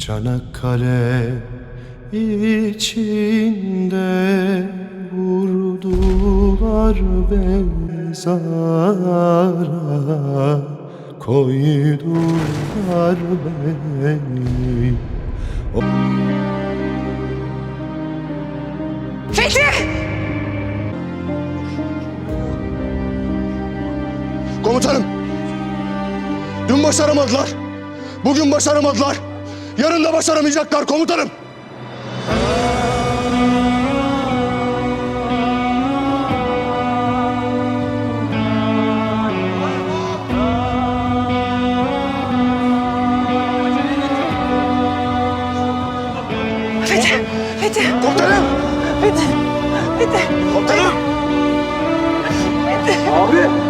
Çanakkale içinde vurdular mezara, koydular beni. Fethi! Komutanım, dün başaramadılar, bugün başaramadılar, yarın da başaramayacaklar komutanım. Fethi! Fethi! Komutanım! Fethi! Fethi! Komutanım! Fethi! Abi!